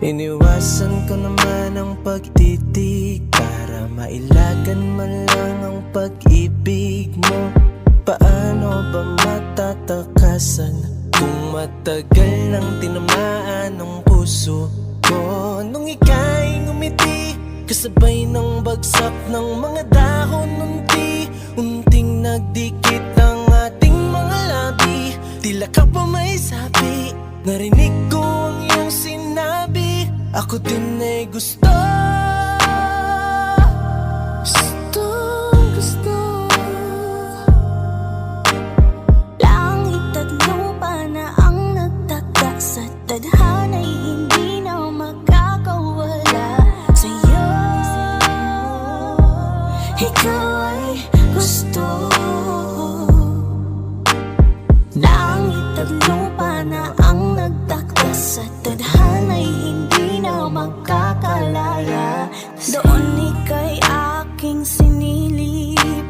Iniwasan ko naman ang pagtitig para mailagan man lang ang pag-ibig mo. Paano ba matatakasan kung matagal nang tinamaan ang puso ko? Nung ika'y ngumiti, kasabay ng bagsak ng mga dahon, unting nagdikit ang ating mga labi. Tila ka pa may sabi, narinig ko ang iyong sinabi. Ako din ay gusto. Gusto langit at lupa na ang nagtaka, sa tadhana'y hindi na makakawala sa'yo. Ikaw ay gusto. Langit at lupa na ang nagtaka, sa tadhana'y hindi na makakalaya. Doon ika'y aking sinilip,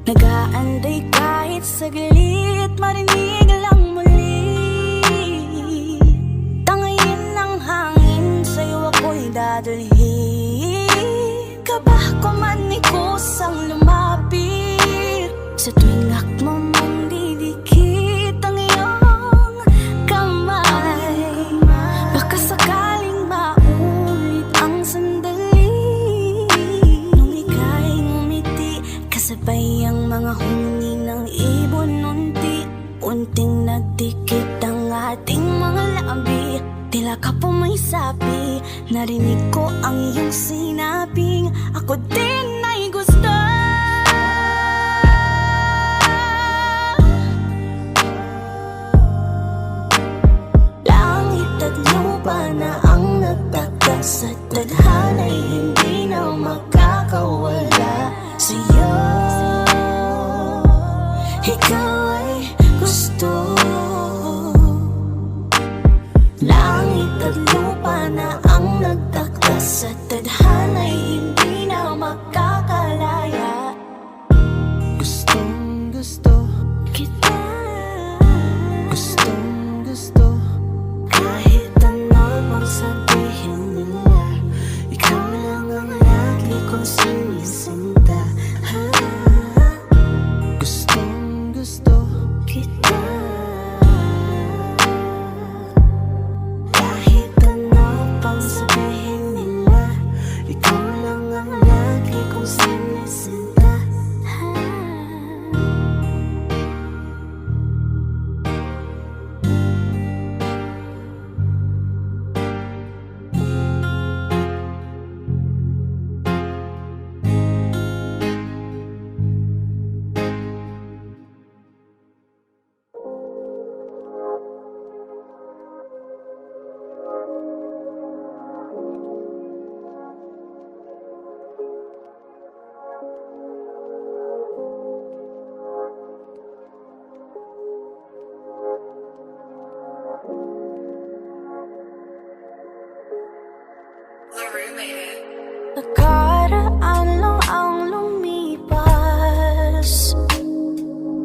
nag-aanday kahit saglit, marinig lang muli. Tangayin ng hangin, sa'yo ako'y dadalhin. Kabah ko man ikusang lumapit, sa tuwing akmo mong didikit ang iyong kamay. Baka sakaling maulit ang sandali, nung ika'y ngumiti, kasabay ang mga huni ng ibon. Unting nagdikit ang ating mga labi. Tila ka pa may sabi, narinig ko ang iyong sinabing ako din ay gusto. Langit at lupa na ang nagtaka, sa tadhana'y hindi na makakawala sa'yo. Ikaw ay gusto. Langit at lupa na ang nagtaka, sa tadhana'y hindi na makakalaya. Gustong gusto Kita, gustong gusto. kahit ano pang sabihin nila, ikaw lang ang lagi kong sinisinta. Gustong gusto Kita, kahit ano pang sabihin nila, ikaw lang ang lagi kong sinisinta. Nakaraan lang ang lumipas,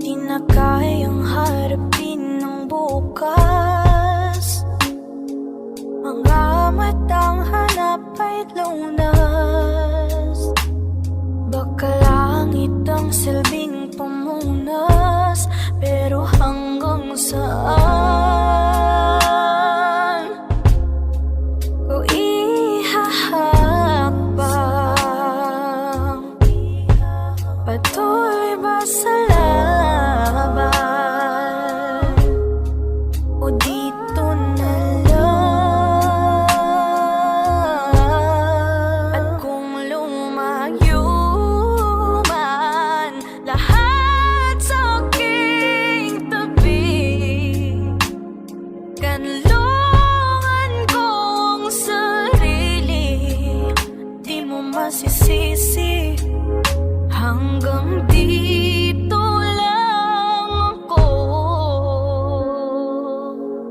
di na kayang harapin ng bukas. Mga matang hanap ay lunas, baka langit ang silbing pamunas, pero hanggang saan ko ihahakbang? Patuloy ba sa laban, o dito na lang? At kung lumayo man lahat sa aking tabi, kanlungan kong sarili, di mo masisisi. Hanggang dito lang ako.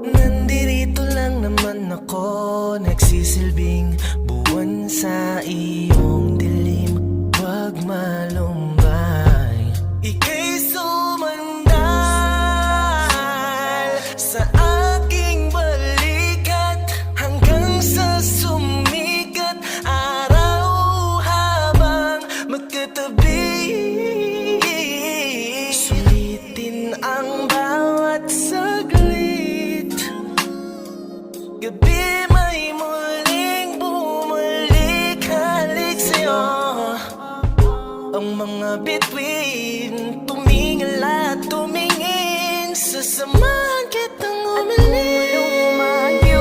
Nandirito lang naman ako, nagsisilbing buwan sa iyong dilim. Huwag malumbay, ika'y sumandal sa aking balikat hanggang sa ako'y muling bumalik, halik sa'yo. Ang mga bituin, tumingin at tumingin, sasamahan kitang umalis. Lumayuman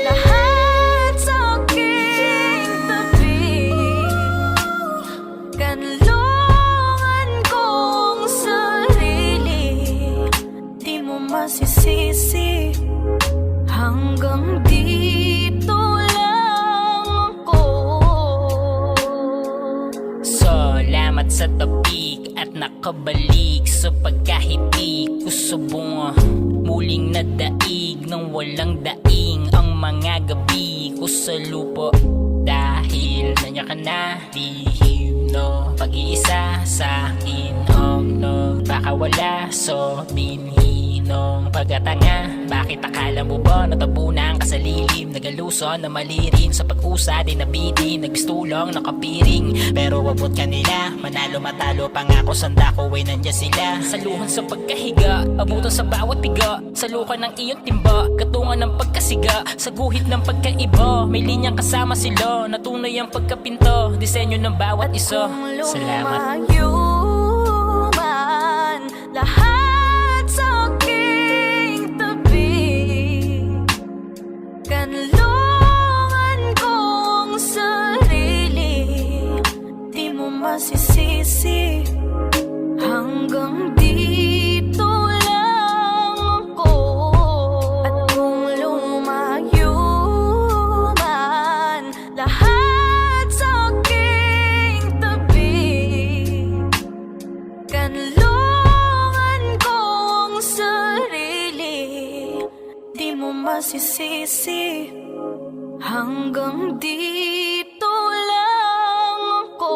lahat sa aking tabi, kanlungan kong sarili, di mo masisisi. Hanggang dito lang ako. Salamat sa tabig at nakabalik sa pagkahitik ko sa bunga. Muling nadaig ng walang daing ang mga gabi ko sa lupa. Dahil nandiyan ka na, lihim no pag-iisa sa akin nagpakawala so binhi nung pagkatanga. Bakit akala mo ba natabunan ka sa lilim? Nagaluson na malirin sa pag-usa din nabitin, nagbistulong nakapiring. Pero wabot ka nila, manalo matalo pangako sanda ko ay nandiyan sila. Saluhan sa pagkahiga, abutan sa bawat piga, salukan ng iyong timba, katungan ng pagkasiga, sa guhit ng pagkaiba. May linyang kasama sila, natunay ang pagkapinto, disenyo ng bawat isa. Salamat. Lumayuman lahat sa aking tabi, kanlungan kong sarili, di mo masisisi. Hanggang dito lang ako. At kung lumayuman lahat sa aking tabi, kanlungan kong sarili, di mo masisisi. Hanggang dito lang ako.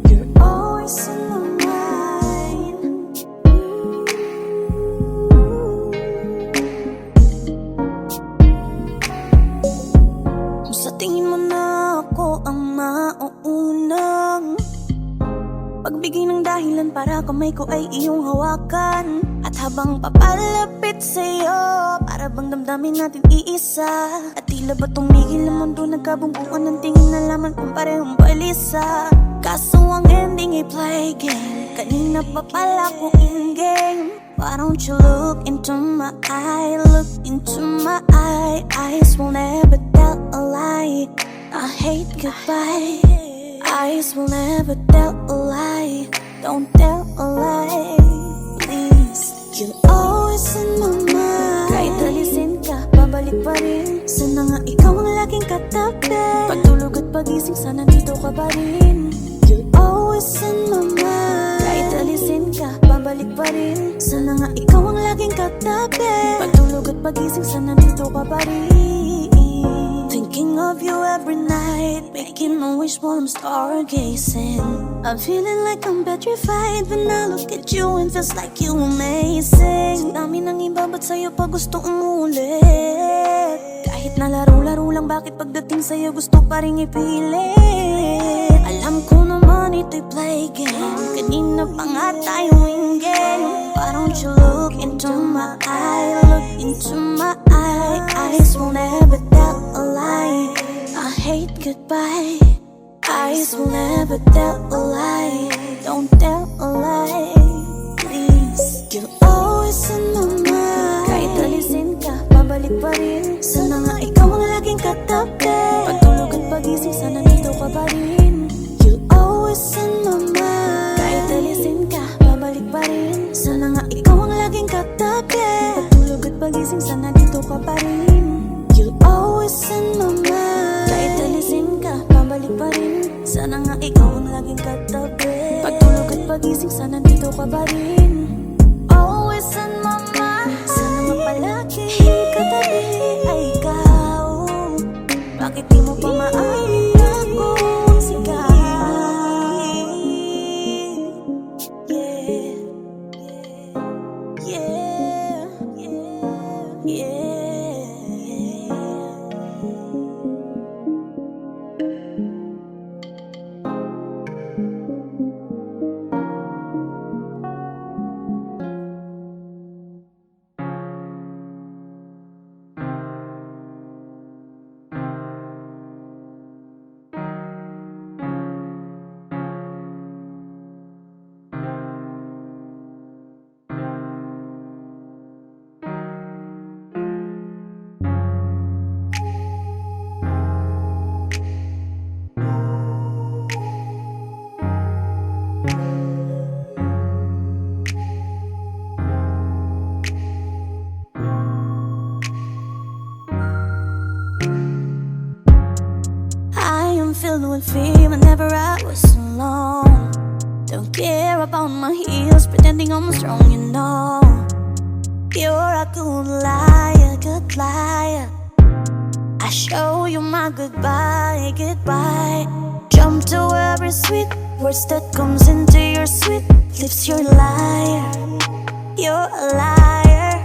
You're always in my mind. Kung sa tingin mo na ako ang mauunang pagbigay ng dahilan para kamay ko ay iyong hawakan, at habang papalapit sa'yo, para bang damdamin natin iisa. At tila ba tumigil ang mundo, nagkabungbuan ng tingin na laman kung parehong balisa. Kaso ang ending ay play game, kanina pa pala ko in game. Why don't you look into my eye, look into my eye. Eyes will never tell a lie, I hate goodbye. Eyes will never tell a lie, don't tell a lie, please. You're always in my mind. Kahit alisin ka, babalik pa rin. Sana nga ikaw ang laging katabi. Pagtulog at pagising, sana dito ka pa rin. You're always in my mind. Kahit alisin ka, babalik pa rin. Sana nga ikaw ang laging katabi. Pagtulog at pagising, sana dito ka pa rin. Thinking of you every night, making a wish while I'm stargazing. I'm feeling like I'm petrified when I look at you and feels like you amazing. Sa dami ng iba, ba't sa'yo pa gusto umulit? Kahit na laro-laro lang, bakit pagdating sa'yo gusto pa rin ipilit? Alam ko naman ito'y play game, kanina pa nga tayo in game. Why don't you look into my eye, look into my eye. Eyes will never tell a lie, I hate goodbye. Eyes will never tell a lie, don't tell a lie, please. You're always in my mind. Kahit alisin ka, babalik pa rin. Sana nga ikaw ang laging katabi. Pagtulog at pagising, sana dito ka pa rin. You're always in my mind. Kahit alisin ka, babalik pa rin. Sana nga ikaw ang laging katabi. Pagtulog at pagising, sana dito ka pa rin. You're always in my mind. Kahit alisin ka, babalik pa rin. Sana nga ikaw ang laging katabi. Pagtulog at pagising, sana dito ka pa rin. Always in my mind. Sana nga palagi katabi ay ikaw. Bakit di mo pa maaari ako? fear whenever I was alone. Don't care about my heels, pretending I'm strong, you know. You're a good liar, good liar. I show you my goodbye, goodbye. Jump to every sweet words that comes into your sweet lips. You're a liar, you're a liar.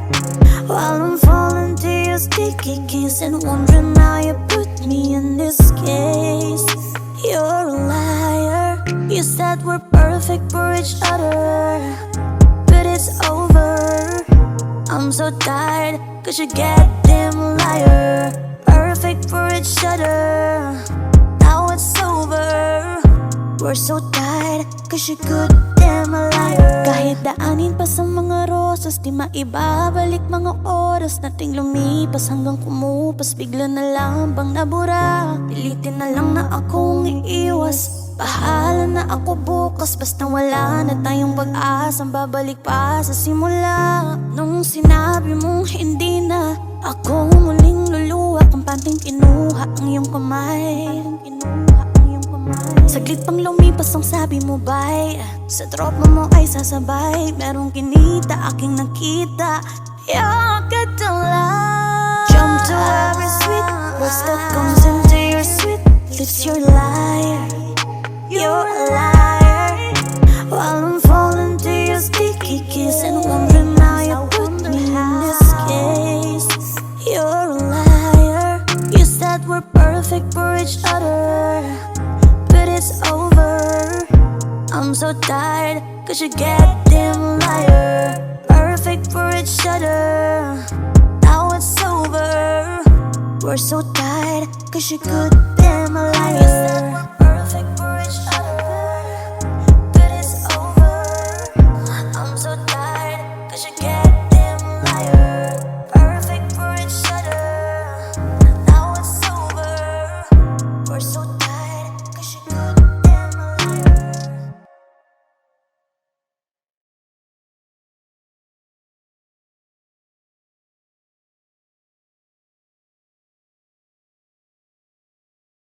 While I'm falling to your sticky kiss and wondering how you put me in this case. You're a liar. You said we're perfect for each other, but it's over. I'm so tired, cause you're goddamn liar. Perfect for each other, now it's over. We're so tired, cause you're goddamn liar. Kahit daanin pa sa mga rosas, di maibabalik mga oras nating lumipas. Hanggang kumupas, bigla na lang bang nabura. Pilitin na lang na akong iiwas. Bahala na ako bukas, basta wala na tayong pag-asang babalik pa sa simula. Nung sinabi mong hindi na ako muling luluwa, kampanteng kinuha ang iyong kamay. Saglit pang lumipas ang sabi mo bye. Sa tropa mo ay sasabay. Merong kinita, aking nakita. You're good to love. Jump to every sweet words that comes into your sweet lips. You're a liar, you're a liar. While I'm falling to your sticky kiss and wondering how you put me in this case. You're a liar. You said we're perfect for each other, but it's over. I'm so tired, cause you're goddamn liar. Perfect for each other, now it's over. We're so tired, cause you're goddamn liar.